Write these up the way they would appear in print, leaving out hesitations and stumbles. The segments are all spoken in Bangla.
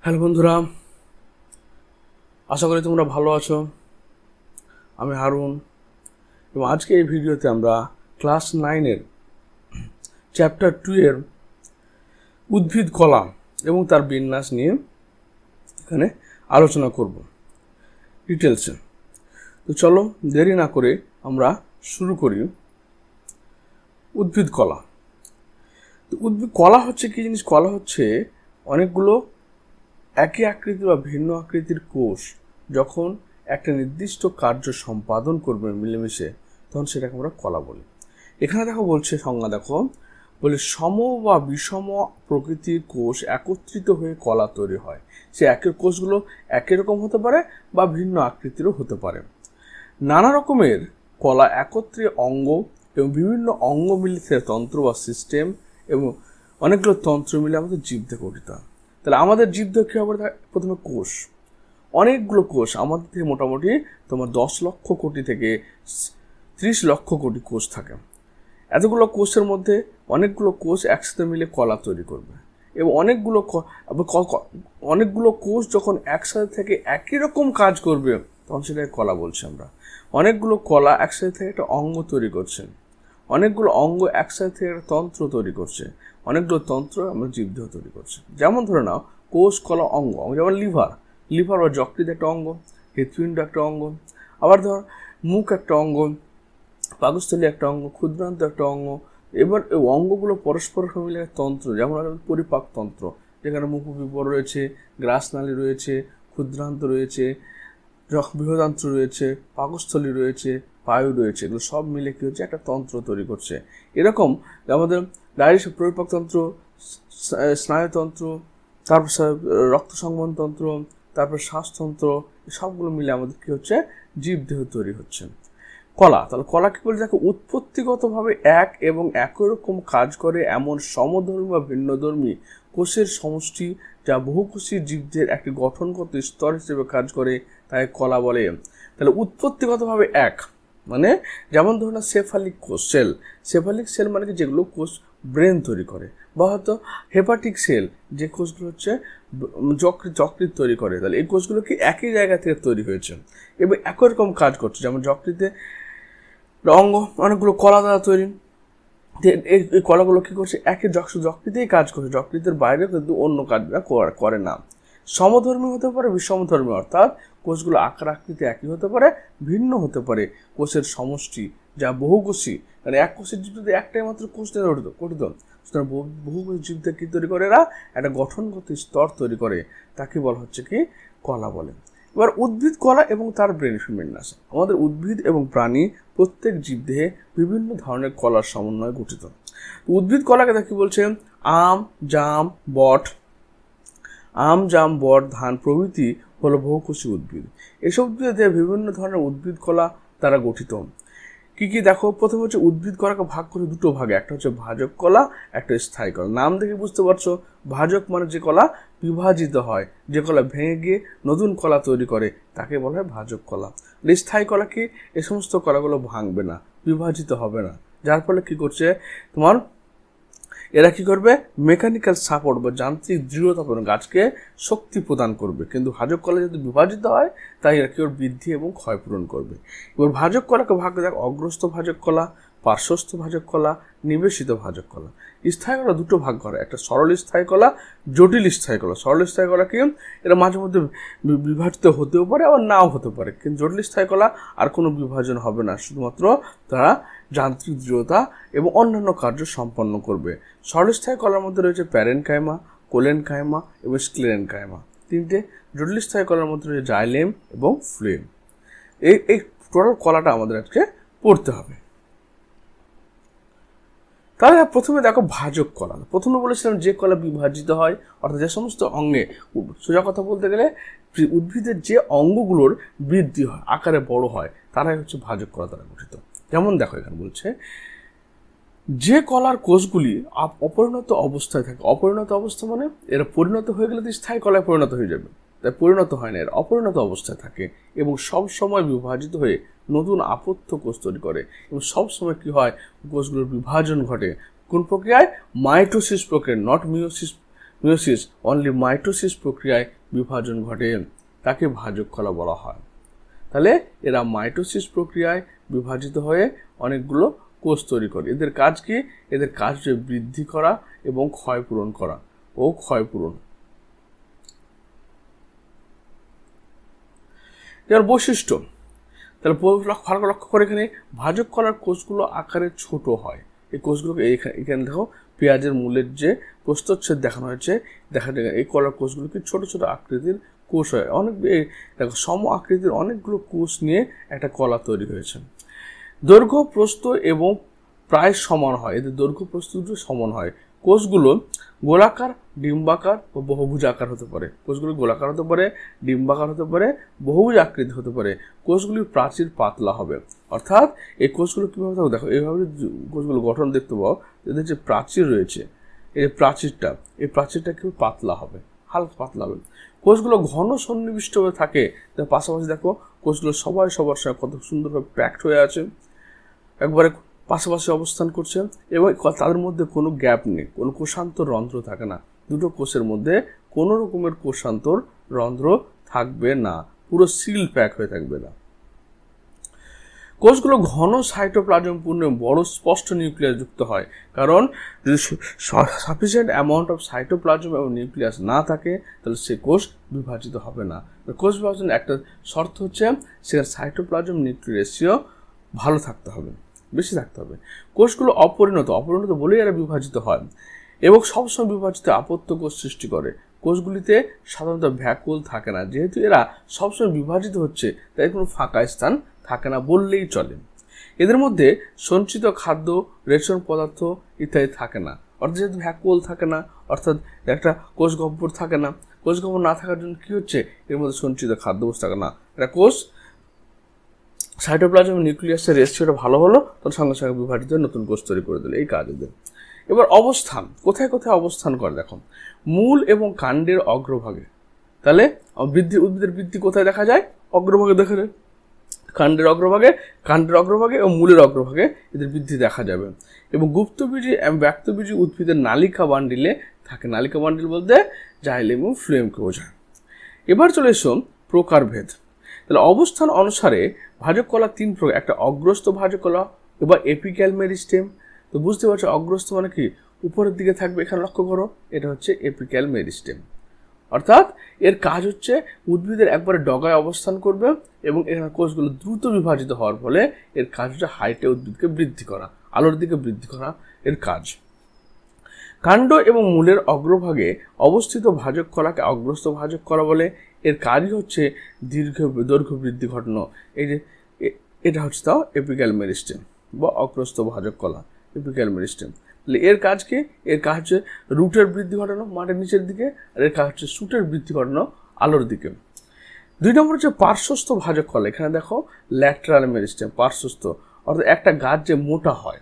হ্যালো বন্ধুরা, আশা করি তোমরা ভালো আছো। আমি হারুন এবং আজকে এই ভিডিওতে আমরা ক্লাস 9-এর চ্যাপ্টার 2 এর উদ্ভিদ কলা এবং তার বিন্যাস নিয়ে এখানে আলোচনা করব ডিটেলসে। তো চলো দেরি না করে আমরা শুরু করি। উদ্ভিদ কলা। তো উদ্ভিদ কলা হচ্ছে কি জিনিস? কলা হচ্ছে অনেকগুলো একই আকৃতির বা ভিন্ন আকৃতির কোষ যখন একটা নির্দিষ্ট কার্য সম্পাদন করবে মিলেমিশে, তখন সেটাকে আমরা কলা বলি। এখানে দেখো বলছে সংজ্ঞা, দেখো বলে সম বা বিষম প্রকৃতির কোষ একত্রিত হয়ে কলা তৈরি হয়। সে একের কোষগুলো একই রকম হতে পারে বা ভিন্ন আকৃতিরও হতে পারে। নানা রকমের কলা একত্রে অঙ্গ এবং বিভিন্ন অঙ্গ মিলিত তন্ত্র বা সিস্টেম এবং অনেকগুলো তন্ত্র মিলে আমাদের জীবদেহ গঠিত। তাহলে আমাদের জীবদেহ কী হবে? প্রথমে কোষ, অনেকগুলো কোষ আমাদের থেকে মোটামুটি তোমার 10 লক্ষ কোটি থেকে 30 লক্ষ কোটি কোষ থাকে। এতগুলো কোষের মধ্যে অনেকগুলো কোষ একসাথে মিলে কলা তৈরি করবে এবং অনেকগুলো কোষ যখন একসাথে থেকে একই রকম কাজ করবে তখন সেটাকে কলা বলছি আমরা। অনেকগুলো কলা একসাথে থেকে একটা অঙ্গ তৈরি করছে, অনেকগুলো অঙ্গ একসাথে থেকে একটা তন্ত্র তৈরি করছে, অনেকগুলো তন্ত্র আমরা জীবদেহ তৈরি করছে। যেমন ধরে নাও কোষ, কলা, অঙ্গ। যেমন লিভার বা যকৃৎ একটা অঙ্গ, হৃৎপিণ্ড একটা অঙ্গ, আবার ধর মুখ একটা অঙ্গ, পাকস্থলী একটা অঙ্গ, ক্ষুদ্রান্ত একটা অঙ্গ। এবার এই অঙ্গগুলো পরস্পর মিলে তন্ত্র, যেমন পরিপাক তন্ত্র, যেখানে মুখবিবর রয়েছে, গ্রাসনালী রয়েছে, ক্ষুদ্রান্ত রয়েছে, বৃহদান্ত্র রয়েছে, পাকস্থলী রয়েছে, পায়ু রয়েছে। এগুলো সব মিলে কি হচ্ছে? একটা তন্ত্র তৈরি করছে। এরকম আমাদের ডাইজেস্টিভ পরিপাকতন্ত্র, স্নায়ুতন্ত্র, তারপর রক্ত সংবহন তন্ত্র, তারপর শ্বাসতন্ত্র, সবগুলো মিলে আমাদের কি হচ্ছে? জীবদেহ তৈরি হচ্ছে। কলা, তাহলে কলা কি বলে? দেখো উৎপত্তিগতভাবে এক এবং একই রকম কাজ করে এমন সমধর্মী বা ভিন্নধর্মী কোষের সমষ্টি যা বহুকোষী জীবদের একটি গঠনগত স্তর হিসেবে কাজ করে, তাই কলা বলে। তাহলে উৎপত্তিগতভাবে এক মানে যেমন ধরুন সেফালিক কোষ, সেফালিক সেল মানে কি? যেগুলো কোষ ব্রেন তৈরি করে, বা হয়তো হেপাটিক সেল, যে কোষগুলো হচ্ছে যকৃৎ তৈরি করে। তাহলে এই কোষগুলো কি একই জায়গা থেকে তৈরি হয়েছে এবং একই রকম কাজ করছে। যেমন যকৃতে অঙ্গ অনেকগুলো কলা দ্বারা তৈরি। এই কলাগুলো কি করছে? একই যকৃতেই কাজ করছে, যকৃতের বাইরে কিন্তু অন্য কাজটা করে না। সমধর্মী হতে পারে, বিষমধর্মী, অর্থাৎ কোষগুলো আকার আকৃতি একই হতে পারে, ভিন্ন হতে পারে। কোষের সমষ্টি যা বহুকোষী, মানে এক কোষের জীব যদি একটাই মাত্র কোষ নিয়ে গঠিত, সুতরাং বহুকোষী জীবদের কি তৈরি করে? এরা একটা গঠনগত স্তর তৈরি করে, তাকে বলা হচ্ছে কি? কলা বলে। এবার উদ্ভিদ কলা এবং তার বিন্যাস। আমাদের উদ্ভিদ এবং প্রাণী প্রত্যেক জীবদেহে বিভিন্ন ধরনের কলার সমন্বয়ে গঠিত। উদ্ভিদ কলাকে দেখি বলছে আম, জাম, বট, ধান প্রভৃতি হলো বহুকোষী উদ্ভিদ। এসব উদ্ভিদে বিভিন্ন ধরনের উদ্ভিদ কলা দ্বারা গঠিত। কি কি দেখো? প্রথমে হচ্ছে উদ্ভিদ কলাকে ভাগ করে দুটো ভাগে, একটা হচ্ছে ভাজক কলা, একটা স্থায়ী কলা। নাম দেখে বুঝতে পারছো, ভাজক মানে যে কলা বিভাজিত হয়, যে কলা ভেঙে গিয়ে নতুন কলা তৈরি করে, তাকে বলা হয় ভাজক কলা। স্থায়ী কলা কি? এই সমস্ত কলাগুলো ভাঙবে না, বিভাজিত হবে না, যার ফলে কি করছে তোমার এরা কি করবে? মেকানিক্যাল সাপোর্ট বা যান্ত্রিক দৃঢ়তা প্রদান, গাছকে শক্তি প্রদান করবে। কিন্তু ভাজক কলা যদি বিভাজিত হয় তাই এরা কি ওর বৃদ্ধি এবং ক্ষয়পূরণ করবে। এবার ভাজক কলাকে ভাগ দেখ অগ্রস্থ ভাজক কলা, পার্শ্বস্থ ভাজক কলা, নিবেশিত ভাজক কলা। স্থায়ী কলা দুটো ভাগ করে, একটা সরল স্থায়ী কলা, জটিল স্থায়ী কলা। সরল স্থায়ী কলা কি? এরা মাঝে মধ্যে বিভাজিত হতেও পারে, আবার নাও হতে পারে। কিন্তু জটিল স্থায়ী কলা আর কোনো বিভাজন হবে না, শুধুমাত্র তারা যান্ত্রিক দৃঢ়তা এবং অন্যান্য কার্য সম্পন্ন করবে। সরলস্থায়ী কলার মধ্যে রয়েছে প্যারেনকাইমা, কোলেনকাইমা এবং স্ক্লেরেনকাইমা। তিনটে। জটিল স্থায়ী কলার মধ্যে রয়েছে জাইলেম এবং ফ্লেম। এই টোটাল কলাটা আমাদের আজকে পড়তে হবে। তাহলে প্রথমে দেখো ভাজক কলা। প্রথমে বলেছিলাম যে কলা বিভাজিত হয়, অর্থাৎ যে সমস্ত অঙ্গে, সোজা কথা বলতে গেলে উদ্ভিদের যে অঙ্গগুলোর বৃদ্ধি হয়, আকারে বড় হয়, তারাই হচ্ছে ভাজক কলা দ্বারা গঠিত। যেমন দেখো এখানে বলছে যে কলার কোষগুলি অপরিণত অবস্থায় থাকে। অপরিণত অবস্থা মানে এরা পরিণত হয়ে গেলে তো স্থায়ী কলায় পরিণত হয়ে যাবে, তাই পরিণত হয় না, এরা অপরিণত অবস্থায় থাকে এবং সব সময় বিভাজিত হয়ে নতুন আপত্য কোষ তৈরি করে। এবং সবসময় কি হয়? কোষগুলোর বিভাজন ঘটে কোন প্রক্রিয়ায়? মাইটোসিস প্রক্রিয়া, নট মিয়োসিস অনলি মাইটোসিস প্রক্রিয়ায় বিভাজন ঘটে, তাকে ভাজক কলা বলা হয়। তাহলে এরা মাইটোসিস প্রক্রিয়ায় বিভাজিত হয়ে অনেকগুলো কোষ তৈরি করে। এদের কাজ কি? এদের কাজ হচ্ছে বৃদ্ধি করা এবং ক্ষয়পূরণ করা ও ক্ষয়পূরণ। এর বৈশিষ্ট্য, তাহলে ভালো লক্ষ্য করে এখানে ভাজক কলার কোষগুলো আকারে ছোট হয়। এই কোষগুলোকে এখানে দেখো পেঁয়াজের মূলের যে প্রস্থচ্ছেদ দেখানো হয়েছে, দেখা যায় এই কলার কোষগুলোকে ছোট ছোট আকৃতির কোষ হয়। অনেক দেখো সম আকৃতির অনেকগুলো কোষ নিয়ে একটা কলা তৈরি হয়েছে। দৈর্ঘ্য প্রস্থ এবং প্রায় সমান হয়, এদের দৈর্ঘ্য প্রস্থ দুটো সমান হয়। কোষগুলো গোলাকার, ডিম্বাকার ও বহুভুজ আকার হতে পারে। কোষগুলো গোলাকার হতে পারে, ডিম্বাকার হতে পারে, বহুভুজ আকৃতি হতে পারে। কোষগুলির প্রাচীর পাতলা হবে, অর্থাৎ এই কোষগুলো কীভাবে থাকবে দেখো, এইভাবে কোষগুলো গঠন দেখতে পাও। এদের যে প্রাচীর রয়েছে, এই প্রাচীরটা, এই প্রাচীরটা কি পাতলা হবে, হালকা পাতলা হবে। কোষগুলো ঘন সন্নিবিষ্টভাবে থাকে, তার পাশাপাশি দেখো কোষগুলো সবার সঙ্গে কত সুন্দরভাবে প্যাকড হয়ে আছে, একবারে পাশাপাশি অবস্থান করছে, এবং তাদের মধ্যে কোনো গ্যাপ নেই, কোনো কোষান্তর রন্ধ্র থাকে না। দুটো কোষের মধ্যে কোনো রকমের কোষান্তর রন্ধ্র থাকবে না, পুরো সিল প্যাক হয়ে থাকবে না। কোষগুলো ঘন সাইটোপ্লাজম পূর্ণ বড় স্পষ্ট নিউক্লিয়াস যুক্ত হয়, কারণ যদি সাফিসিয়েন্ট অ্যামাউন্ট অফ সাইটোপ্লাজম এবং নিউক্লিয়াস না থাকে তাহলে সে কোষ বিভাজিত হবে না। কোষ বিভাজনের একটা শর্ত হচ্ছে সেখানে সাইটোপ্লাজম নিউক্লিয়াস রেশিও ভালো থাকতে হবে, বেশি থাকতে হবে। কোষগুলো অপরিণত বলেই এরা বিভাজিত হয় এবং সবসময় বিভাজিত আপত্য কোষ সৃষ্টি করে। কোষগুলিতে সাধারণত ভ্যাকুল থাকে না, যেহেতু এরা সবসময় বিভাজিত হচ্ছে তাই কোনো ফাঁকা স্থান থাকে না বললেই চলে। এদের মধ্যে সঞ্চিত খাদ্য, রেশন পদার্থ ইত্যাদি থাকে না, অর্থাৎ যেহেতু ভ্যাকুল থাকে না, অর্থাৎ একটা কোষ গহ্বর থাকে না। কোষ গহ্বর না থাকার জন্য কি হচ্ছে, এর মধ্যে সঞ্চিত খাদ্যবস্তু থাকে না। এটা কোষ সাইটোপ্লাজম নিউক্লিয়াসের রেশিওটা ভালো হলো, তার সঙ্গে সঙ্গে বিভাজিত নতুন কোষ তৈরি করে দিল, এই কাজ এদের। এবার অবস্থান, কোথায় কোথায় অবস্থান করে দেখো, মূল এবং কাণ্ডের অগ্রভাগে। তাহলে উদ্ভিদের বৃদ্ধি কোথায় দেখা যায়? অগ্রভাগে দেখা যায়, কাণ্ডের অগ্রভাগে এবং মূলের অগ্রভাগে এদের বৃদ্ধি দেখা যাবে। এবং গুপ্তবীজী এবং ব্যক্তবীজী উদ্ভিদের নালিকা বান্ডিলে থাকে। নালিকা বান্ডিল বলতে জাইলেম ও ফ্লোয়েমকে বোঝায়। এবার চলে এসো প্রকারভেদ। তাহলে অবস্থান অনুসারে ভাজক কলা তিন প্রকার, একটা অগ্রস্থ ভাজক কলা এবার এপিক্যাল মেরিস্টেম। তো বুঝতে পারছো অগ্রস্থ মানে কি, উপরের দিকে থাকবে, এখানে লক্ষ্য করো, এটা হচ্ছে এপিক্যাল মেরিস্টেম। অর্থাৎ এর কাজ হচ্ছে উদ্ভিদের একবারে ডগায় অবস্থান করবে এবং এখানে কোষগুলো দ্রুত বিভাজিত হওয়ার ফলে এর কাজ হচ্ছে হাইটে উদ্ভিদকে বৃদ্ধি করা, আলোর দিকে বৃদ্ধি করা এর কাজ। কাণ্ড এবং মূলের অগ্রভাগে অবস্থিত ভাজক কলাকে অগ্রস্থ ভাজক কলা বলে। এর কাজই হচ্ছে দৈর্ঘ্য বৃদ্ধি ঘটানো। এই যে এটা হচ্ছে তাও এপিক্যাল মেরিস্টেম বা অগ্রস্থ ভাজক কলা, এপিক্যাল মেরিস্টেম। তাহলে এর কাজ কি? এর কাজ হচ্ছে রুটের বৃদ্ধি ঘটানো মাটির নিচের দিকে, আর এর কাজ হচ্ছে শুটের বৃদ্ধি ঘটানো আলোর দিকে। 2 নম্বর হচ্ছে পার্শ্বস্থ ভাজক কলা। এখানে দেখো ল্যাটেরাল মেরিস্টেম, পার্শ্বস্থ, অর্থাৎ একটা গাছ যে মোটা হয়,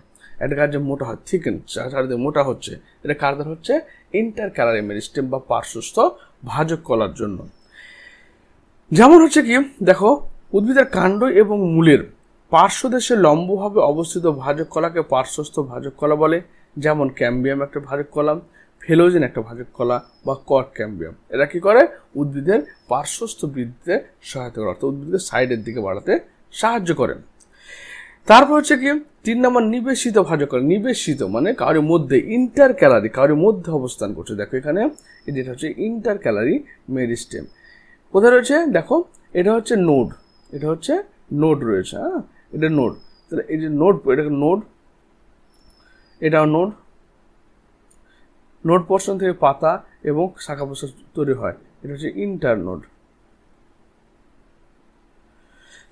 থিকেন, চারিদিকে মোটা হচ্ছে, এটা কার দ্বারা হচ্ছে? ইন্টারক্যালারি মেরিস্টেম বা পার্শ্বস্থ ভাজক কলার জন্য। যেমন হচ্ছে কি দেখো, উদ্ভিদের কাণ্ড এবং মূলের পার্শ্বদেশে লম্বভাবে অবস্থিত ভাজক কলাকে পার্শ্বস্থ ভাজক কলা বলে। যেমন ক্যাম্বিয়াম একটা ভাজক কলা, ফেলোজেন একটা ভাজক কলা বা কট ক্যাম্বিয়াম। এরা কি করে? উদ্ভিদের পার্শ্বস্থ বৃদ্ধিতে সহায়তা করে, অর্থাৎ উদ্ভিদকে সাইডের দিকে বাড়াতে সাহায্য করে। তারপর হচ্ছে কি 3 নম্বর নিবেশিত ভাজক কলা। নিবেশিত মানে কারোর মধ্যে, ইন্টারক্যালারি, কারোর মধ্যে অবস্থান করছে। দেখো এখানে যেটা হচ্ছে ইন্টারক্যালারি মেরিস্টেম। কোথায় রয়েছে দেখো, এটা হচ্ছে নোড, এটা হচ্ছে নোড রয়েছে, হ্যাঁ এটা নোড। তাহলে এই যে নোড, এটাকে নোড, এটাও নোড, নোড পোর্শন থেকে পাতা এবং শাখা প্রশাখা তৈরি হয়, এটা হচ্ছে ইন্টার নোড।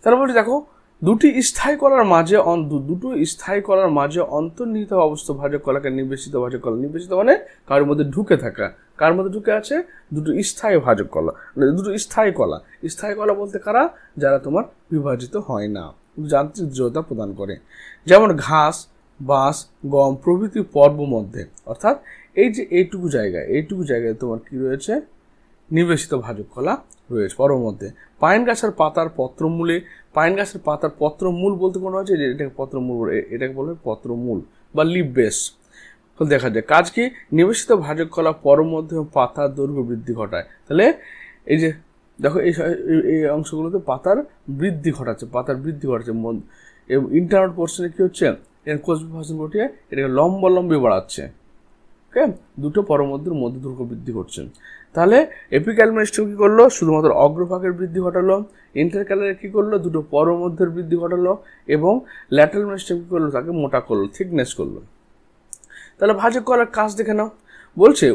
তারপরে দেখো দুটো স্থায়ী কলার মাঝে অন্তর্নিহিত অবস্থা ভাজক কলাকে নিবেশিত ভাজক কলা। নিবেশিত মানে কারোর মধ্যে ঢুকে থাকা। কার মধ্যে ঢুকে আছে? দুটো স্থায়ী ভাজক কলা, দুটো স্থায়ী কলা। স্থায়ী কলা বলতে কারা? যারা তোমার বিভাজিত হয় না, যান্ত্রিক দৃঢ়তা প্রদান করে। যেমন ঘাস, বাঁশ, গম প্রভৃতি পর্ব মধ্যে, অর্থাৎ এই যে এইটুকু জায়গায় তোমার কি রয়েছে? নিবেশিত ভাজক কলা রয়েছে পর্ব মধ্যে। পাইন গাছের পাতার পত্রমূলে, পাইন গাছের পাতার পত্রমূল বলতে কোনো হচ্ছে যে এটাকে পত্রমূল বলে, এটাকে বলে পত্রমূল বা লিভ বেস। দেখা যায়। কাজ কি? নিবেশিত ভাজক কলা পরমধ্য পাতার দৈর্ঘ্য বৃদ্ধি ঘটায়। তাহলে এই যে দেখো এই অংশগুলোতে পাতার বৃদ্ধি ঘটাচ্ছে, এবং ইন্টারনাল পোর্শনে কি হচ্ছে, এর কোষ বিভাজন ঘটিয়ে এটাকে লম্বালম্বি বাড়াচ্ছে। ওকে, দুটো পরমধ্যের মধ্যে দৈর্ঘ্য বৃদ্ধি করছে। তাহলে এপিক্যাল মেরিস্টেম কি করলো? শুধুমাত্র অগ্রভাগের বৃদ্ধি ঘটালো। ইন্টারক্যালারে কি করলো? দুটো পরমধ্যের বৃদ্ধি ঘটালো। এবং ল্যাটারাল মেরিস্টেম কি করলো? তাকে মোটা করলো, থিকনেস করলো। তাহলে ভাজক কলার কাজ দেখে নাও। বলছে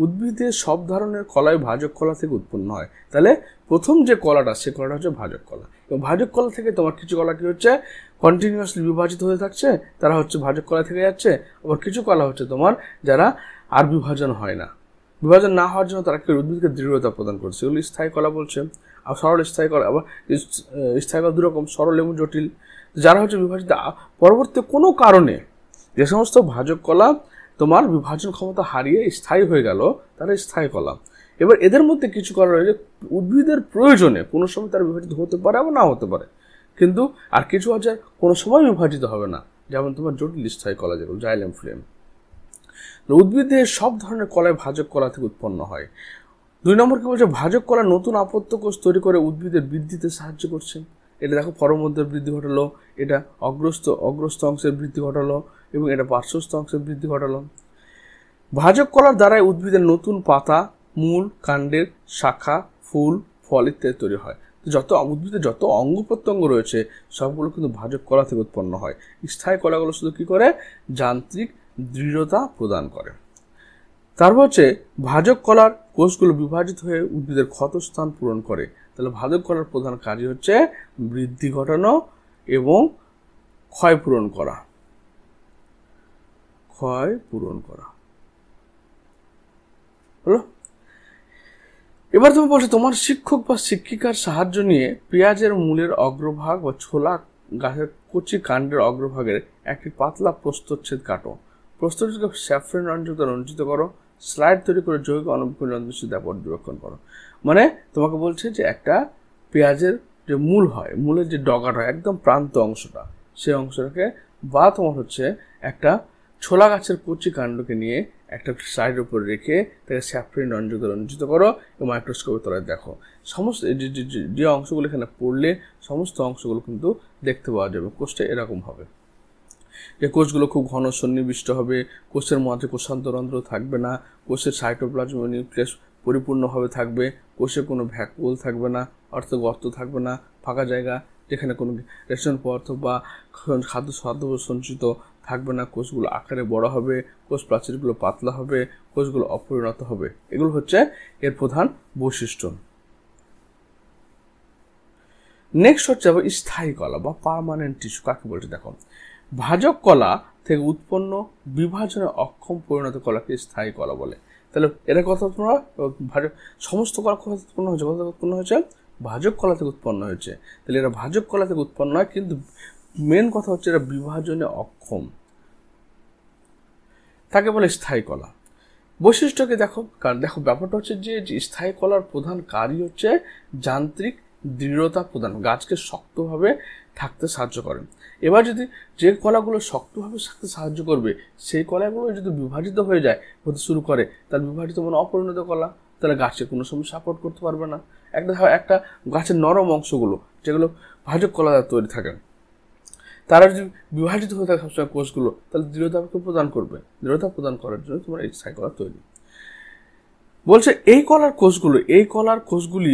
উদ্ভিদে সব ধরনের কলাই ভাজক কলা থেকে উৎপন্ন হয়। তাহলে প্রথম যে কলাটা, সে কলাটা হচ্ছে ভাজক কলা। এবং ভাজক কলা থেকে তোমার কিছু কলা কি হচ্ছে, কন্টিনিউয়াসলি বিভাজিত হয়ে থাকছে, তারা হচ্ছে ভাজক কলা থেকে যাচ্ছে। আবার কিছু কলা হচ্ছে তোমার যারা আর বিভাজন হয় না, বিভাজন না হওয়ার জন্য তারা কি উদ্ভিদকে দৃঢ়তা প্রদান করছে, এগুলো স্থায়ী কলা বলছে। আর সরল স্থায়ী কলা, আবার স্থায়ী কলা দুরকম, সরল এবং জটিল। যারা হচ্ছে বিভাজিত পরবর্তী কোনো কারণে, যে সমস্ত ভাজক কলা তোমার বিভাজন ক্ষমতা হারিয়ে স্থায়ী হয়ে গেল, তারা স্থায়ী কলা। এবার এদের মধ্যে কিছু কলা রয়েছে উদ্ভিদের প্রয়োজনে কোনো সময় তারা বিভাজিত হতে পারে বা না হতে পারে, কিন্তু আর কিছু আছে কোনো সময় বিভাজিত হবে না, যেমন তোমার জটিল স্থায়ী কলা, যেগুলো জাইলেম ফ্লেম। উদ্ভিদের সব ধরনের কলায় ভাজক কলা থেকে উৎপন্ন হয়। 2 নম্বর কি বলছে, ভাজক কলা নতুন আপত্য কোষ তৈরি করে উদ্ভিদের বৃদ্ধিতে সাহায্য করছে। এটা দেখো পরমধ্যের বৃদ্ধি ঘটালো, এটা অগ্রস্থ অংশের বৃদ্ধি ঘটালো, এবং এটা পার্শ্বস্থ অংশের বৃদ্ধি ঘটালো। ভাজক কলার দ্বারাই উদ্ভিদের নতুন পাতা, মূল, কাণ্ডের শাখা, ফুল, ফল ইত্যাদি তৈরি হয়। উদ্ভিদের যত অঙ্গ প্রত্যঙ্গ রয়েছে সবগুলো কিন্তু ভাজক কলা থেকে উৎপন্ন হয়। স্থায়ী কলাগুলো শুধু কি করে, যান্ত্রিক দৃঢ়তা প্রদান করে। তারপর হচ্ছে ভাজক কলার কোষগুলো বিভাজিত হয়ে উদ্ভিদের ক্ষতস্থান পূরণ করে। তাহলে ভাজক কলার প্রধান কাজই হচ্ছে বৃদ্ধি ঘটানো এবং ক্ষয় পূরণ করা। হলো। এবার তুমি বলছো, তোমার শিক্ষক বা শিক্ষিকার সাহায্য নিয়ে পেঁয়াজের মূলের অগ্রভাগ বা ছোলা গাছের কচি কাণ্ডের অগ্রভাগের একটি পাতলা প্রস্থচ্ছেদ কাটো। প্রস্থচ্ছেদকে স্যাফ্রন রঞ্জিত করো। স্লাইড তৈরি করে জৈব অণুবীক্ষণ পর্যবেক্ষণ করো। মানে তোমাকে বলছে যে একটা পেঁয়াজের যে মূল হয়, মূলের যে ডগাটা হয়, একদম প্রান্ত অংশটা, সেই অংশটাকে, বা তোমার হচ্ছে একটা ছোলা গাছের কচি কাণ্ডকে নিয়ে একটা সাইডের উপর রেখে তাকে স্যাফ্রন রঞ্জিত করো এবং মাইক্রোস্কোপের তলায় দেখো। সমস্ত যে অংশগুলো এখানে পড়লে সমস্ত অংশগুলো কিন্তু দেখতে পাওয়া যাবে। কোষটা এরকম হবে যে কোষগুলো খুব ঘন সন্নিবিষ্ট হবে, কোষের মাঝে কোষান্তরন্ধ্র থাকবে না, কোষের সাইটোপ্লাজম নিউক্লিয়াস পরিপূর্ণভাবে থাকবে, কোষে কোনো ভ্যাকুয়াল থাকবে না, অর্থাৎ গর্ত থাকবে না, ফাঁকা জায়গা যেখানে কোনো রেশন পদার্থ বা খাদ্য সঞ্চিত থাকবে না। কোষগুলো আকারে বড় হবে, কোষ প্রাচীরগুলো পাতলা হবে, কোষগুলো অপরিণত হবে। এগুলো হচ্ছে এর প্রধান বৈশিষ্ট্য। নেক্সট হচ্ছে আবার স্থায়ী কলা বা পার্মানেন্ট টিস্যু। কাকে বলছে দেখো, ভাজক কলা থেকে উৎপন্ন বিভাজনে অক্ষম পরিণত কলাকে স্থায়ী কলা বলে। তাহলে এরা কথা তোমরা সমস্ত কলা উৎপন্ন হয়েছে ভাজক কলা থেকে উৎপন্ন হয়েছে। তাহলে এরা ভাজক কলা থেকে উৎপন্ন হয়, কিন্তু মেন কথা হচ্ছে এরা বিভাজনে অক্ষম, তাকে বলে স্থায়ী কলা। বৈশিষ্ট্যকে দেখো, কারণ দেখো ব্যাপারটা হচ্ছে যে স্থায়ী কলার প্রধান কাজই হচ্ছে যান্ত্রিক দৃঢ়তা প্রদান, গাছকে শক্তভাবে থাকতে সাহায্য করে। এবার যদি যে কলাগুলো শক্তভাবে থাকতে সাহায্য করবে, সেই কলাগুলো যদি বিভাজিত হয়ে যায়, হতে শুরু করে, তার বিভাজিত মানে অপরিণত কলা, তাহলে গাছে কোনো সময় সাপোর্ট করতে পারবে না। একটা গাছের নরম অংশগুলো যেগুলো ভাজক কলা তৈরি থাকে, তারা যদি বিভাজিত হয়ে থাকে সবসময় কোষগুলো, তাহলে দৃঢ়তা প্রদান করবে। দৃঢ়তা প্রদান করার জন্য তোমার এই স্থায়ী কলা তৈরি। বলছে এই কলার কোষগুলি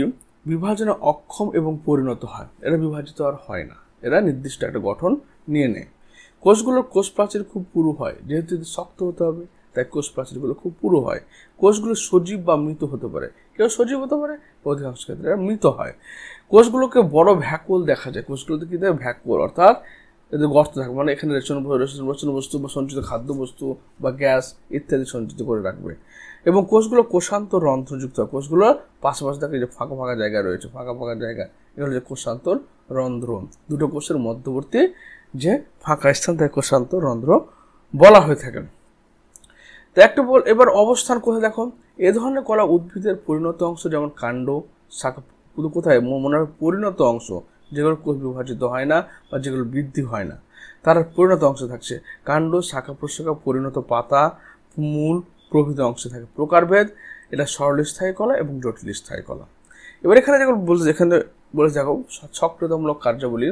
বিভাজনে অক্ষম এবং পরিণত হয়। এরা বিভাজিত আর হয় না, এরা নির্দিষ্ট একটা গঠন নিয়ে নেয়। কোষগুলোর কোষ প্রাচীর খুব পুরু হয়, যেহেতু শক্ত হতে হবে তাই কোষ প্রাচীরগুলো খুব পুরু হয়। কোষগুলো সজীব বা মৃত হতে পারে, কেউ সজীব হতে পারে, অধিকাংশ ক্ষেত্রে এরা মৃত হয়। কোষগুলোকে বড় ভ্যাকুয়াল দেখা যায়। কোষগুলোতে কি থাকে, ভ্যাকুয়াল, অর্থাৎ এদের গর্ত থাকে, মানে এখানে রেশন বস্তু বা সঞ্চিত খাদ্যবস্তু বা গ্যাস ইত্যাদি সঞ্চিত করে রাখবে। এবং কোষগুলো কোষান্তর রন্ধ্রযুক্ত হয়। কোষগুলো পাশাপাশি থাকে, যে ফাঁকা ফাঁকা জায়গা রয়েছে, ফাঁকা জায়গা, এগুলো যে কোষান্তর রন্ধ্র, দুটো কোষের মধ্যবর্তী যে ফাঁকা স্থান তাকে কোষান্তর রন্ধ্র বলা হয়ে থাকে। তো এবার অবস্থান কোথায় দেখো, এ ধরনের কলা উদ্ভিদের পরিণত অংশ, যেমন কাণ্ড, শাখা, কোথায় মনে হয় পরিণত অংশ, যেগুলো কোষ বিভাজিত হয় না বা যেগুলো বৃদ্ধি হয় না। তার পরিণত অংশ থাকছে কাণ্ড, শাখা প্রশাখা, পরিণত পাতা, মূল প্রভৃতি অংশে থাকে। প্রকারভেদ, এটা সরল স্থায়ী কলা এবং জটিল স্থায়ী কলা। এবার এখানে যেখানে বলেছে দেখো সক্রিয়তামূলক কার্যাবলী,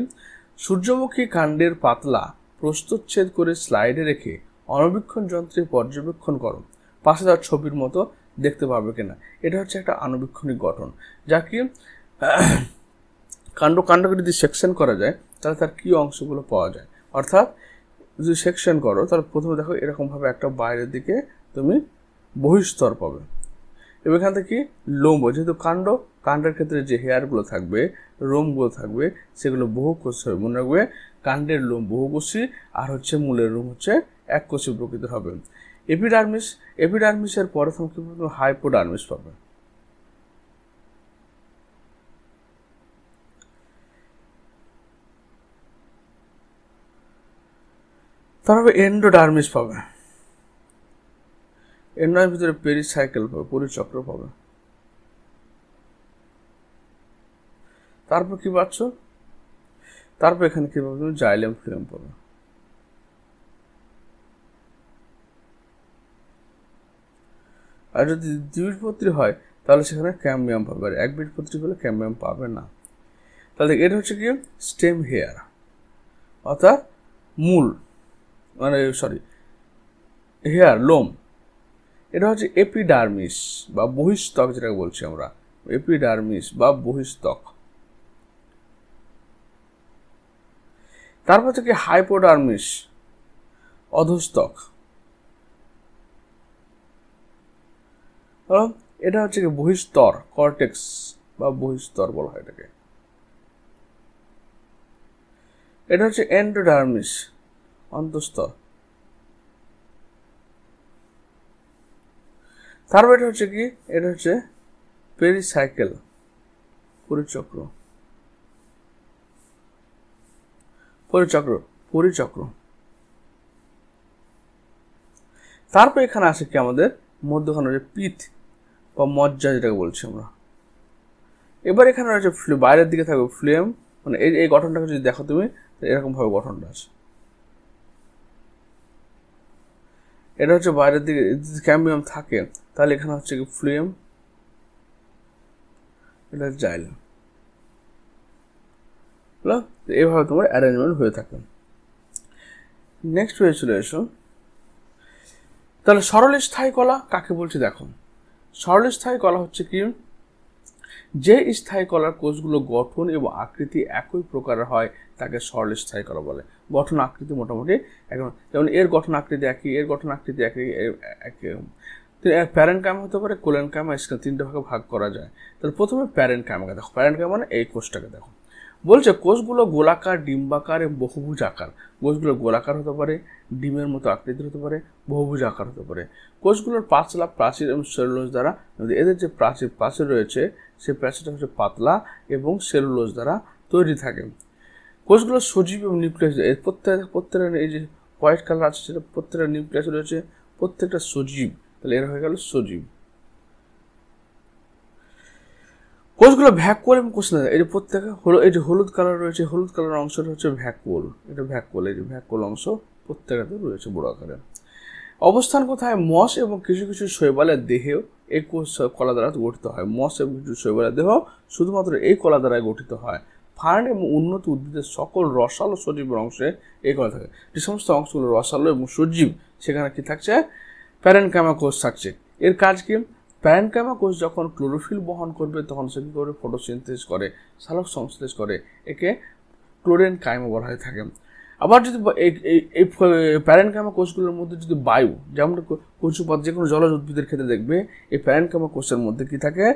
সূর্যমুখী কাণ্ডের পাতলা প্রস্তুচ্ছেদ করে স্লাইডে রেখে অণুবীক্ষণ যন্ত্রে পর্যবেক্ষণ করো, পাশে তার ছবির মতো দেখতে পাবে কিনা। এটা হচ্ছে একটা আণুবীক্ষণিক গঠন, যা কি কাণ্ডকে যদি সেকশন করা যায় তাহলে তার কি অংশগুলো পাওয়া যায়। অর্থাৎ যদি সেকশন করো তাহলে প্রথমে দেখো এরকমভাবে একটা বাইরের দিকে তুমি বহিস্তর পাবে, এবং এখান থেকে লোম, যেহেতু কাণ্ডের ক্ষেত্রে যে হেয়ারগুলো থাকবে, রোমগুলো থাকবে, সেগুলো বহুকোষী হবে। মনে রাখবে কাণ্ডের লোম বহুকোষী, আর হচ্ছে মূলের লোম হচ্ছে এককোষী প্রকৃতির হবে। এপিডার্মিসের পরে তুমি হাইপোডার্মিস পাবে। তারপরে এন্ডোডার্মিস পাবে। এন্ডোডার্মিস ভিতরে পেরিসাইকেল পাবে, পরিচক্র পাবে। তারপর কি পাচ্ছ? তারপর এখানে কি পাবে? তুমি জাইলেম ফ্লেম পাবে। আর যদি দ্বিবীজপত্রী হয় তাহলে সেখানে ক্যাম্বিয়াম পাবে, আর একবীজপত্রী হলে ক্যাম্বিয়াম পাবে না। তাহলে এটা হচ্ছে কি স্টেম হেয়ার, অর্থাৎ মূল, হেয়ার, লোম। এটা হচ্ছে এপিডার্মিস বা বহিস্তক, যেটাকে বলছি আমরা এপিডার্মিস বা বহিস্তক। তারপর থেকে হাইপোডার্মিস, অধস্তক। এটা হচ্ছে কি বহিস্তর, কর্টেক্স বা বহিস্তর বলা হয় এটাকে। এটা হচ্ছে এন্ডোডার্মিস, অন্তঃস্তর। তারপর এটা হচ্ছে কি, এটা হচ্ছে পেরিসাইকেল, পরিচক্র। তারপর এখানে আসে কি আমাদের মধ্যখানে রয়েছে পিঠ বা মজ্জা, যেটাকে বলছি আমরা। এবার এখানে রয়েছে বাইরের দিকে থাকবে ফ্লেম, মানে এই গঠনটাকে যদি দেখো তুমি, এরকম ভাবে গঠনটা আছে। এটা হচ্ছে বাইরের দিকে ক্যাম্বিয়াম থাকে, তাহলে এখানে হচ্ছে কি ফ্লেম, এটা জাইলেম। এইভাবে তোমার অ্যারেঞ্জমেন্ট হয়ে থাকে। নেক্সট হয়ে চলে এসো, তাহলে সরল স্থায়ী কলা কাকে বলছি দেখো। সরল স্থায়ী কলা হচ্ছে কি, যে স্থায়ী কলার কোষগুলো গঠন এবং আকৃতি একই প্রকারের হয় তাকে সরল স্থায়ী কলা বলে। গঠন আকৃতি মোটামুটি একদম, যেমন এর গঠন আকৃতি একই, এর গঠন আকৃতি একই। প্যারেন্ট কাইমা হতে পারে, কোলেন কাইমা, তিনটে ভাগে ভাগ করা যায়। তাহলে প্রথমে প্যারেন্ট কাইমাকে দেখো। প্যারেন্ট কাইমা মানে এই কোষটাকে দেখো। বলছে কোষগুলো গোলাকার, ডিম্বাকার এবং বহুভুজ আকার। কোষগুলো গোলাকার হতে পারে, ডিমের মতো আকৃতির হতে পারে, বহুভুজ আকার হতে পারে। কোষগুলোর পাতলা প্রাচীর এবং সেলুলোজ দ্বারা, এদের যে প্রাচীর রয়েছে সেই প্রাচীরটা হচ্ছে পাতলা এবং সেলুলোজ দ্বারা তৈরি থাকে। কোষগুলো সজীব এবং নিউক্লিয়াস, এর প্রত্যেকটা এই যে হোয়াইট কালার আছে সেটা প্রত্যেকটা নিউক্লিয়াস রয়েছে, প্রত্যেকটা সজীব। তাহলে এরা হয়ে গেল সজীব। কোষগুলো ভ্যাকুয়াল এবং কোষ না, এই যে প্রত্যেকে এই যে হলুদ কালার রয়েছে, হলুদ কালার অংশটা হচ্ছে ভ্যাকুয়াল, এটা ভ্যাকুয়াল, এই যে ভ্যাকুয়াল অংশ প্রত্যেকটাতে রয়েছে বড় আকারে। অবস্থান কোথায়? মস এবং কিছু কিছু শৈবালের দেহেও এই কোষ কলা দ্বারা গঠিত হয়। মস এবং কিছু শৈবালের দেহ শুধুমাত্র এই কলা দ্বারাই গঠিত হয়। ফার্ন এবং উন্নত উদ্ভিদের সকল রসালো সজীবের অংশে এই কলা থাকে। যে সমস্ত অংশগুলো রসালো এবং সজীব সেখানে কি থাকছে? প্যারেনকাইমা কোষ থাকছে। এর কাজ কি? প্যারেনকাইমা কোষ যখন ক্লোরোফিল বহন করবে তখন সে কী করে? ফটোসিনথেসিস করে, সালোক সংশ্লেষ করে, একে ক্লোরেনকাইমা বলা হয়ে থাকে। আবার যদি এই প্যারেনকাইমা কোষগুলোর মধ্যে যদি বায়ু, যেমন কচুপাত, যে কোনো জলজ উদ্ভিদের ক্ষেত্রে দেখবে এই প্যারেনকাইমা কোষের মধ্যে কি থাকে?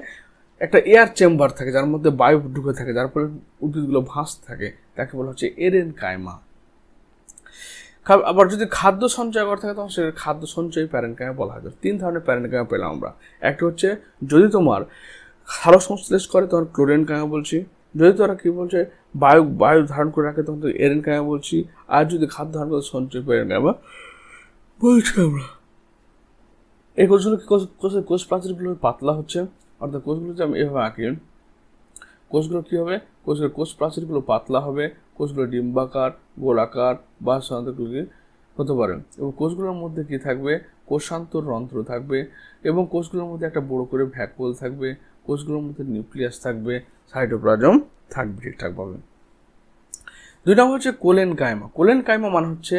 একটা এয়ার চেম্বার থাকে যার মধ্যে বায়ু ঢুকে থাকে, যার ফলে উদ্ভিদগুলো ভাসতে থাকে, তাকে বলা হচ্ছে এরেনকাইমা। আবার যদি খাদ্য সঞ্চয় করে থাকে তখন সে খাদ্য সঞ্চয় প্যারেনকাইমা বলা হয়। তিন ধরনের প্যারেনকাইমা পেলাম আমরা। একটা হচ্ছে যদি তোমার সালোক সংশ্লেষ করে তখন ক্লোরেনকাইমা বলছি, যদি তোরা কি বলছে বায়ু ধারণ করে রাখে তখন তো এরেনকাইমা বলছি, আর যদি খাদ্য ধারণ করে সঞ্চয় প্যারেনকাইমা বলছি আমরা। এই কোষগুলো কোষ প্রাচীরগুলো পাতলা হচ্ছে, অর্থাৎ কোষগুলো যে আমি এভাবে আঁকি, কোষগুলো কী হবে? কোষ প্রাচীরগুলো পাতলা হবে, কোষগুলো ডিম্বাকার, গোলাকার বা হতে পারে। এবং কোষগুলোর মধ্যে কি থাকবে? কোষান্তর রন্ধ্র থাকবে এবং কোষগুলোর মধ্যে একটা বড় করে ভ্যাকুয়াল থাকবে, কোষগুলোর মধ্যে নিউক্লিয়াস থাকবে, সাইটোপ্লাজম থাকবে ঠিকঠাকভাবে। 2 নম্বর হচ্ছে কোলেনকাইমা। কোলেনকাইমা মানে হচ্ছে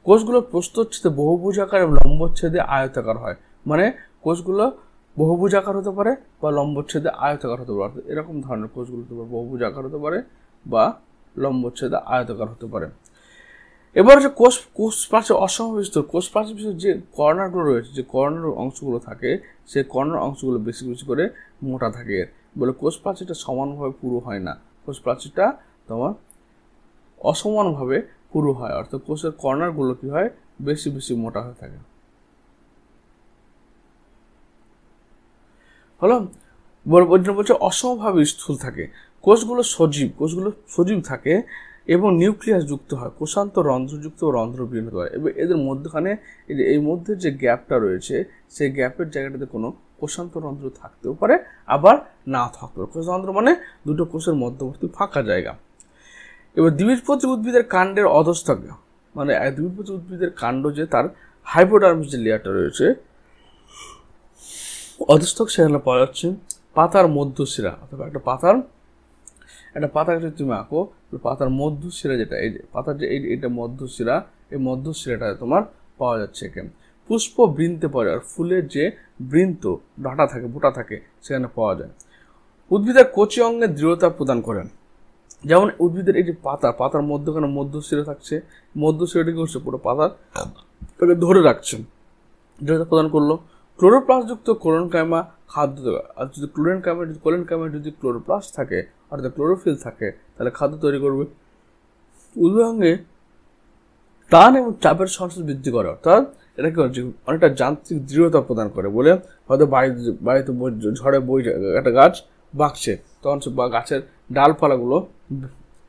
কোষগুলো প্রস্থচ্ছেদে বহুভুজাকার এবং লম্বচ্ছেদে আয়তাকার হয়। মানে কোষগুলো বহুভুজাকার হতে পারে বা লম্বচ্ছেদে আয়তাকার হতে পারে। এরকম ধরনের কোষগুলো হতে পারে, বহুভুজাকার হতে পারে বা লম্বচ্ছেদে আয়তাকার হতে পারে। এবার হচ্ছে কোষ প্রাচীর অসমাবিষ্ট। কোষ প্রাচীর যে কর্নারগুলো রয়েছে, যে কর্নার অংশগুলো থাকে, সেই কর্নার অংশগুলো বেশি বেশি করে মোটা থাকে। বলে কোষ প্রাচীরটা সমানভাবে পুরো হয় না, কোষ প্রাচীরটা তোমার অসমানভাবে পুরো হয়, অর্থাৎ কোষের কর্নারগুলো কি হয়? বেশি বেশি মোটা হয়ে থাকে। হলো বলছে অসমভাবে স্থূল থাকে। কোষগুলো সজীব থাকে এবং নিউক্লিয়াস যুক্ত হয়, কোষান্তর রন্ধ্রযুক্ত রন্ধ্রবিহীন হতে পারে। এবং এদের মধ্যখানে এই মধ্যে যে গ্যাপটা রয়েছে, সেই গ্যাপের জায়গাটাতে কোনো কোষান্তর রন্ধ্র থাকতেও পারে, আবার না থাকতেও পারে। কোষান্তর মানে দুটো কোষের মধ্যবর্তী ফাঁকা জায়গা। এবার দ্বিবীজপত্রী উদ্ভিদের কাণ্ডের অধস্তকে, মানে দ্বিবীজপত্রী উদ্ভিদের কাণ্ড যে তার হাইপোডার্মিস যে লেয়ারটা রয়েছে অধস্তক, সেখানে পাওয়া যাচ্ছে পাতার মধ্যশিরা। অথবা একটা পাতাকে যদি তুমি আঁকো, পাতার মধ্যশিরা যেটা, এই যে পাতার যে এইটা মধ্যশিরা, এই মধ্যশিরাটা তোমার পাওয়া যাচ্ছে এখানে। পুষ্প বৃন্তে পড়ে, আর ফুলের যে বৃন্ত ডাঁটা থাকে, বোটা থাকে, সেখানে পাওয়া যায়। উদ্ভিদের কচি অঙ্গে দৃঢ়তা প্রদান করেন। যেমন উদ্ভিদের এই যে পাতার মধ্যখানে মধ্যশিরা থাকছে, মধ্যশিরাটা কি করছে? পুরো পাতাটাকে ধরে রাখছে, দৃঢ়তা প্রদান করলো। ক্লোরোপ্লাস্টযুক্ত কোলেনকাইমা খাদ্য দেওয়া। আর যদি কোলেনকাইমা যদি ক্লোরোপ্লাস্ট থাকে, অর্থাৎ ক্লোরোফিল থাকে, তাহলে খাদ্য তৈরি করবে। উদ্ভিদাঙ্গে টান এবং চাপের সঞ্চার বৃদ্ধি করে, অর্থাৎ এটা কি হচ্ছে? অনেকটা যান্ত্রিক দৃঢ়তা প্রদান করে। বলে হয়তো বাড়িতে ঝড়ে একটা গাছ বাঁকছে, তখন সে গাছের ডালপালাগুলো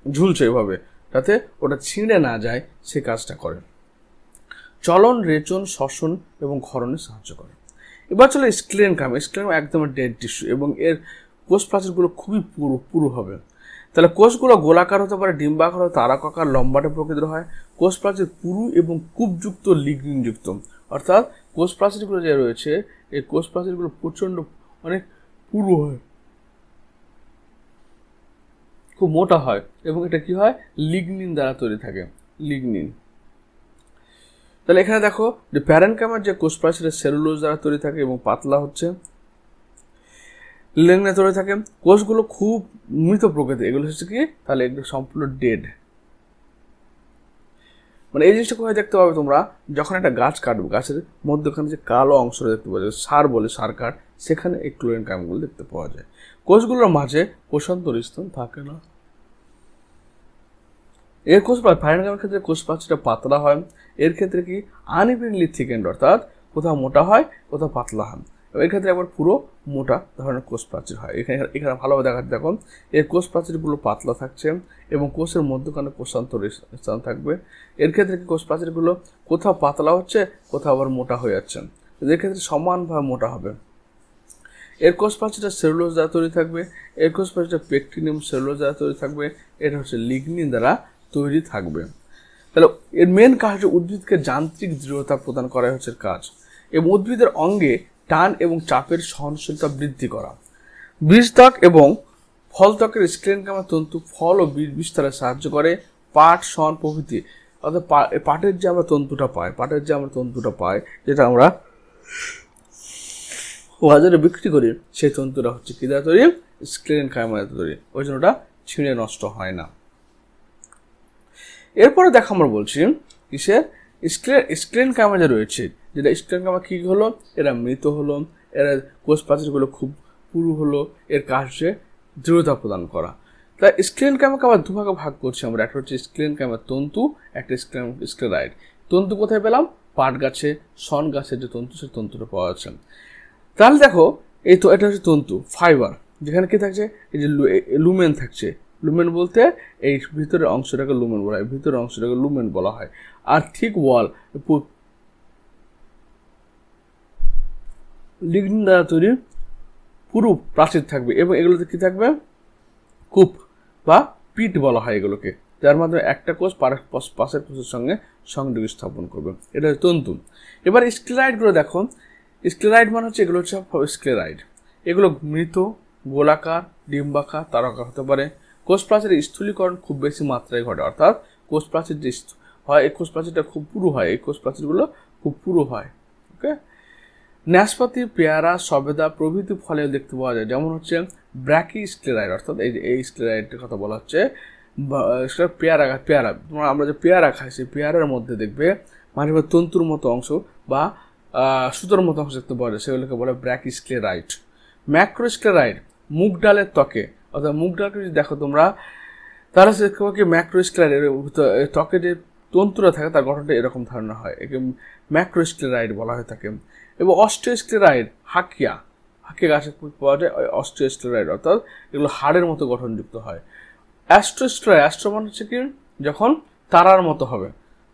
ঝুলছে এভাবে, যাতে ওটা ছিঁড়ে না যায়, সে কাজটা করে। চলন, রেচন, শ্বসন এবং ক্ষরণে সাহায্য করে। এবার চলে স্ক্লেরেনকাইমা। স্ক্লেরেনকাইমা একদম ডেড টিস্যু এবং এর কোষ প্রাচীরগুলো খুবই পুরু হবে। তাহলে কোষগুলো গোলাকার হতে পারে, ডিম্বাকার হতে, তারকাকার, লম্বাটে প্রকৃতির হয়। কোষ প্রাচীর পুরু এবং কূপযুক্ত, লিগনিনযুক্ত। অর্থাৎ কোষ প্রাচীরগুলো যে রয়েছে, এই কোষ প্রাচীরগুলো প্রচণ্ড অনেক পুরু হয়, খুব মোটা হয়, এবং এটা কি হয়? লিগনিন দ্বারা তৈরি থাকে, লিগনিন। তাহলে এখানে দেখো যে প্যারেনকাইমার যে কোষ প্রাচীরের সেলুলোজ দ্বারা তৈরি থাকে এবং পাতলা হচ্ছে, লিগনিনে তৈরি থাকে। কোষগুলো খুব মৃত প্রকৃতির, এগুলো হচ্ছে কি? তাহলে এগুলো সম্পূর্ণ ডেড। মানে এই জিনিসটা কোথায় দেখতে পাবে তোমরা? যখন একটা গাছ কাটবে, গাছের মধ্যখানে যে কালো অংশটা দেখতে পাওয়া যায়, সার কাঠ, সেখানে এই ক্লোরেনকাইমগুলো দেখতে পাওয়া যায়। কোষগুলোর মাঝে কোষান্তর স্তর থাকে না। এর প্যারেনকাইমার ক্ষেত্রে কোষ প্রাচীরটা পাতলা হয়। এর ক্ষেত্রে কি? আনইভেনলি থিকেন্ড, অর্থাৎ কোথাও মোটা হয়, কোথাও পাতলা হয়। এর ক্ষেত্রে আবার পুরো মোটা ধরনের কোষ প্রাচীর হয়। এখানে ভালোভাবে দেখাচ্ছে, দেখো এর কোষ প্রাচীরগুলো পাতলা থাকছে এবং কোষের মধ্যখানে কোষান্তর স্থান থাকবে। এর ক্ষেত্রে কি? কোষ প্রাচীরগুলো কোথাও পাতলা হচ্ছে, কোথাও আবার মোটা হয়ে যাচ্ছে। এর ক্ষেত্রে সমানভাবে মোটা হবে। এর কোষ প্রাচীরটা সেলুলোজ দ্বারা তৈরি থাকবে। এর কোষ প্রাচীরটা পেকটিন এবং সেলুলোজ দ্বারা তৈরি থাকবে। এটা হচ্ছে লিগনিন দ্বারা তৈরি থাকবে। তাহলে এর মেন কাজ হচ্ছে উদ্ভিদকে যান্ত্রিক দৃঢ়তা প্রদান করাই হচ্ছে কাজ, এবং উদ্ভিদের অঙ্গে টান এবং চাপের সহনশীলতা বৃদ্ধি করা। বীজত্বক এবং ফলত্বকের স্ক্লেরেনকাইমা তন্তু ফল ও বীজ বিস্তারে সাহায্য করে। পাট, শন প্রভৃতি, অর্থাৎ পাটের যে আমরা তন্তুটা পাই, যেটা আমরা বাজারে বিক্রি করি, সেই তন্তুটা হচ্ছে কি দ্বারা তৈরি? স্ক্লেরেনকাইমা দ্বারা তৈরি। ওই জন্য ওটা ছিঁড়ে নষ্ট হয় না। এরপরে দেখো আমরা বলছি কিসের? স্ক্লেরেনকাইমা যে রয়েছে, যেটা স্ক্লেরেনকাইমা কি হলো? এরা মৃত হলো, এরা কোষ প্রাচীরগুলো খুব পুরু হলো, এর কাজ হচ্ছে দৃঢ়তা প্রদান করা। তাই স্ক্লেরেনকাইমাকে আবার দুভাগে ভাগ করছি আমরা। একটা হচ্ছে স্ক্লেরেনকাইমা তন্তু, একটা স্ক্লেরাইড। তন্তু কোথায় পেলাম? পাট গাছে, শন গাছের যে তন্তু, সেই তন্তুটা পাওয়া যাচ্ছে। তাহলে দেখো এটা হচ্ছে তন্তু, ফাইবার, যেখানে কি থাকছে? এই যে লুমেন থাকছে। লুমেন বলতে এই ভিতরের অংশটাকে লুমেন বলা হয়, ভিতরের অংশটাকে লুমেন বলা হয়। আর ঠিক ওয়াল লিগনিন দ্বারা তৈরি পুরু প্রাচীর থাকবে, এবং এগুলোতে কি থাকবে? কূপ বা পিট বলা হয় এগুলোকে। যার মাধ্যমে একটা কোষ পাশের কোষের সঙ্গে সংযোগ স্থাপন করবে, এটা হচ্ছে তন্তু। এবার স্ক্লেরাইডগুলো দেখো, স্ক্লেরাইড মানে হচ্ছে এগুলো হচ্ছে স্ক্লেরাইড, এগুলো মৃত, গোলাকার, ডিম্বাকার, তারকাকার হতে পারে। কোষ প্রাচীরের স্থূলীকরণ খুব বেশি মাত্রায় ঘটে, অর্থাৎ কোষ প্রাচীর যে হয় এই কোষ প্রাচীরটা খুব পুরু হয়, এই কোষ প্রাচীরগুলো খুব পুরু হয়। ওকে, নাশপাতি, পেয়ারা, সবেদা প্রভৃতি ফলে দেখতে পাওয়া যায়, যেমন হচ্ছে ব্র্যাকি স্ক্লেরাইড, অর্থাৎ এই স্ক্লেরাইডের কথা বলা হচ্ছে। পেয়ারা তোমরা আমরা যে পেয়ারা খাই, সেই পেয়ারার মধ্যে দেখবে মাঝে মাঝে তন্তুর মতো অংশ বা সুতোর মতো অংশ দেখতে পাওয়া যায়, সেগুলোকে বলে ব্র্যাকি স্ক্লেরাইড। ম্যাক্রোস্ক্লেরাইড মুগ ডালের ত্বকে, অর্থাৎ মুগ ডালকে যদি দেখো তোমরা, তাহলে সে দেখতে পাবো কি ম্যাক্রোস্ক্লেরাইড ত্বকে যে তন্তুরা থাকে তার গঠনটা এরকম ধারণা হয়, একে ম্যাক্রোস্ক্লেরাইড বলা হয়ে থাকে। এবং অস্টিওস্ক্লেরাইড হাকিয়া গাছে পাওয়া যায় অস্টিওস্ক্লেরাইড, অর্থাৎ এগুলো হাড়ের মতো গঠনযুক্ত হয়। অ্যাস্ট্রোস্ক্লেরাইড, অ্যাস্ট্রো মানে হচ্ছে কি যখন তারার মতো হবে,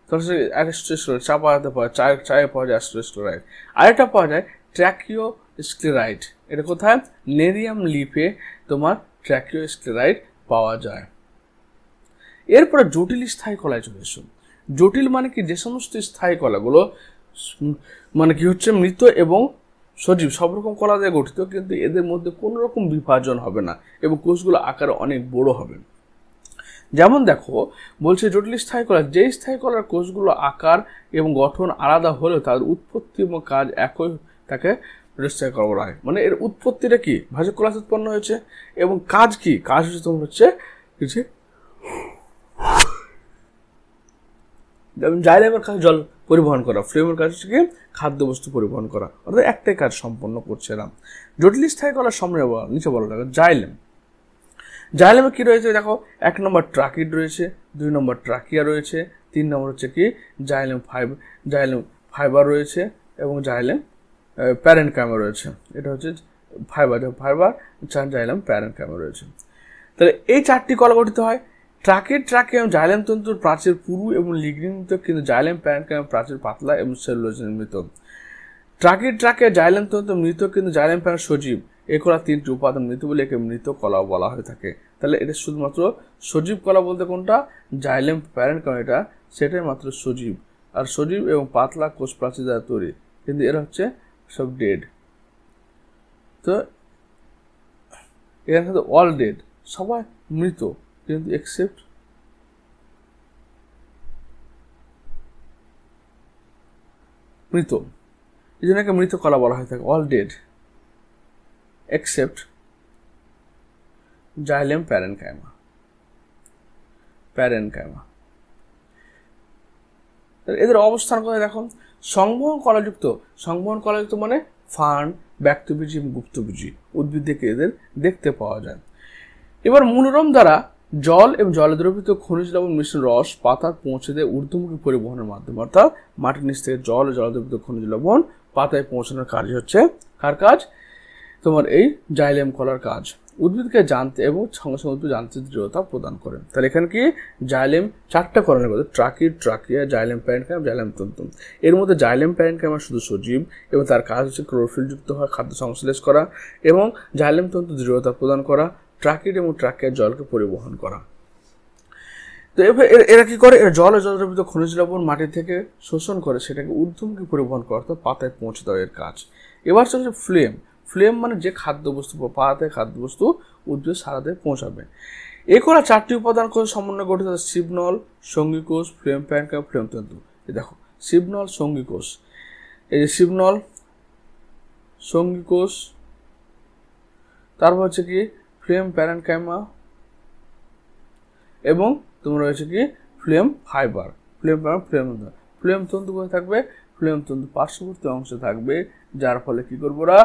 তাহলে সে অ্যাস্ট্রোস্ক্লেরাইড চাপাতে পাওয়া যায়, চায়ে পাওয়া যায় অ্যাস্ট্রোস্ক্লেরাইড। আরেকটা পাওয়া যায় ট্র্যাকিওস্ক্লেরাইড, এটা কোথায়? নেরিয়াম লিফে তোমার ট্র্যাকিওস্ক্লেরাইড পাওয়া যায়। এরপরে জটিল স্থায়ী কলায় চলে এসো। জটিল মানে কি, যে সমস্ত স্থায়ী কলাগুলো মানে কি হচ্ছে মৃত এবং সজীব সব রকম কলা দিয়ে গঠিত, কিন্তু এদের মধ্যে কোনো রকম বিভাজন হবে না এবং কোষগুলো আকারে অনেক বড় হবে। যেমন দেখো বলছে জটিল স্থায়ী কলা, যে স্থায়ী কলার কোষগুলো আকার এবং গঠন আলাদা হলেও তাদের উৎপত্তি এবং কাজ একই, তাকে স্থায়ী কলা বলা হয়। মানে এর উৎপত্তিটা কি, ভাজক কলা উৎপন্ন হয়েছে, এবং কাজ কি, কাজ হচ্ছে তোমার হচ্ছে কিছু যেমন জাইলেমের কাজ জল পরিবহন করা, ফ্লেমের কাজ হচ্ছে কি খাদ্যবস্তু পরিবহন করা, অর্থাৎ একটাই কাজ সম্পন্ন করছে না। জটিল স্থায়ী কলার সামনে নিচে বলা যায় জাইলেম। জাইলেমে কি রয়েছে দেখো, 1 নম্বর ট্রাকিড রয়েছে, 2 নম্বর ট্রাকিয়া রয়েছে, 3 নম্বর হচ্ছে কি জাইলেম ফাইবার রয়েছে, এবং জাইলেম প্যারেনকাইমা রয়েছে। এটা হচ্ছে ফাইবার জাইলেম প্যারেনকাইমা রয়েছে। তাহলে এই 4টি কলা গঠিত হয়। ট্রাকিয়া এবং জাইলেম তন্তুর প্রাচীর পুরু এবং লিগ্নিন নির্মিত, কিন্তু জাইলেম প্যারেনকাইমা প্রাচীর পাতলা এবং সেলুলোজ নির্মিত। ট্রাকিয়া জাইলেম তন্তু মৃত, কিন্তু জাইলেম প্যারেন সজীব। এই কলা 3টি উপাদান মৃত বলে একে মৃত কলা বলা হয়ে থাকে। তাহলে এটা শুধুমাত্র সজীব কলা বলতে কোনটা, জাইলেম প্যারেনকাইমা, এটা সেটাই মাত্র সজীব। আর সজীব এবং পাতলা কোষ প্রাচীর দ্বারা তৈরি, কিন্তু এরা হচ্ছে সব ডেড। তো এর সাথে অল ডেড, সবাই মৃত, কিন্তু এক্সেপ্ট মৃত, এই জন্য মৃত কলা বলা হয়ে থাকে, all dead except xylem parenchyma. এদের অবস্থান কোথায় দেখো, সংবহন কলাযুক্ত মানে ফার্ন, ব্যক্তবীজি এবং গুপ্তবীজি উদ্ভিদ থেকে এদের দেখতে পাওয়া যায়। এবার মনোরম দ্বারা জল এবং জলে দ্রবীভূত খনিজ লবণ মিশ্রিত রস পাতায় পৌঁছে দেয় ঊর্ধ্বমুখী পরিবহনের মাধ্যমে, অর্থাৎ মাটির নিচ থেকে জল ও জল দ্রবীভূত খনিজ লবণ পাতায় পৌঁছানোর কাজ হচ্ছে কার কাজ, তোমার এই জাইলেম কলার কাজ। উদ্ভিদকে জানতে এবং সঙ্গে সঙ্গে উদ্ভিদ জানতে দৃঢ়তা প্রদান করে। তাহলে এখানে কি জাইলেম 4টা কলার মধ্যে ট্রাকিয়া, জাইলেম প্যারেনকাইমা, জাইলেম তন্তু। এর মধ্যে জাইলেম প্যারেনকাইমা শুধু সজীব এবং তার কাজ হচ্ছে ক্লোরোফিলযুক্ত হওয়া, খাদ্য সংশ্লেষ করা, এবং জাইলেম তন্তু দৃঢ়তা প্রদান করা, ট্রাকিড এবং ট্রাকিয়ার জলকে পরিবহন করা। তো এরা কি করে, এরা জল ও জলদ্রবীভূত খনিজ লবণ মাটি থেকে শোষণ করে সেটাকে ঊর্ধ্বমুখী পরিবহন করা, অর্থাৎ পাতায় পৌঁছে দেওয়া এর কাজ। এবার চলছে ফ্লেম মানে যে খাদ্যবস্তু পাতায় খাদ্যবস্তু উদ্ভিদ সারাতে পৌঁছাবে। এই কলা 4টি উপাদান কোষে সমন্বয় গঠিত, শিবনল, সঙ্গীকোষ, ফ্লেম প্যারেনকাইমা, ফ্লেম তন্তু। এই দেখো শিবনল, সঙ্গীকোষ, এই যে শিবনল, সঙ্গীকোষ, তারপর হচ্ছে কি ফ্লেম প্যারেনকাইমা, এবং তোমার রয়েছে কি ফ্লেম ফাইবার। ফ্লেম তন্তু কোথায় থাকবে, ফ্লেম তন্তু পার্শ্ববর্তী অংশে থাকবে, যার ফলে কি করবো ওরা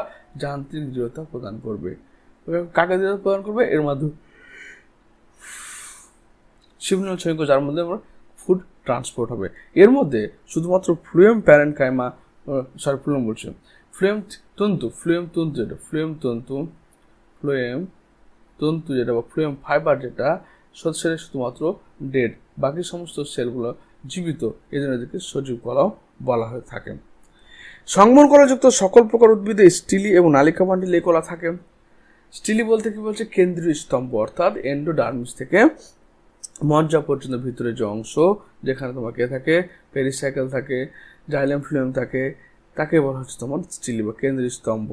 যান্ত্রিক দৃঢ়তা প্রদান করবে। কাকে দৃঢ়তা প্রদান করবে, এর মাধ্যমে শিবনল সঙ্গীকোষ, যার মধ্যে ফুড ট্রান্সপোর্ট হবে। এর মধ্যে শুধুমাত্র ফ্লেম প্যারেনকাইমা, ফ্লেম তন্তু যেটা বা ফ্লেম ফাইবার যেটা, সেটা শুধুমাত্র ডেড, বাকি সমস্ত সেলগুলো জীবিত, এই জন্য এদেরকে সজীব কলাও বলা হয়ে থাকে। সংবহন কলাযুক্ত সকল প্রকার উদ্ভিদে স্টিলি এবং নালিকা বান্ডিল এই কলা থাকে। স্টিলি বলতে কি বলছে, কেন্দ্রীয় স্তম্ভ, অর্থাৎ এন্ডোডার্মিস থেকে মজ্জা পর্যন্ত ভিতরে যে অংশ যেখানে তোমার কে থাকে, পেরিসাইকেল থাকে, জাইলেম ফ্লুয়েম থাকে, তাকে বলা হচ্ছে তোমার স্টিলি বা কেন্দ্রীয় স্তম্ভ।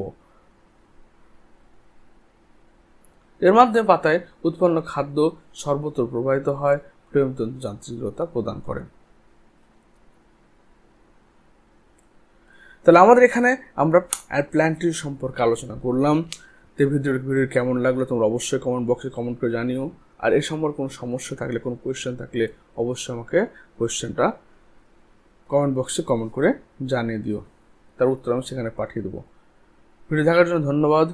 এর মাধ্যমে পাতায় উৎপন্ন খাদ্য সর্বত্র প্রবাহিত হয়, ফ্লুয়েমতন্তু যান্ত্রিকতা প্রদান করে। তাহলে আমাদের এখানে আমরা প্ল্যান্টটির সম্পর্কে আলোচনা করলাম। তো ভিডিও কেমন লাগলো তোমরা অবশ্যই কমেন্ট বক্সে কমেন্ট করে জানিও। আর এই সম্পর্কে কোনো সমস্যা থাকলে, কোনো কোয়েশ্চেন থাকলে অবশ্যই আমাকে কোয়েশ্চেনটা কমেন্ট বক্সে কমেন্ট করে জানিয়ে দিও, তার উত্তর আমি সেখানে পাঠিয়ে দেবো। ভিডিও দেখার জন্য ধন্যবাদ।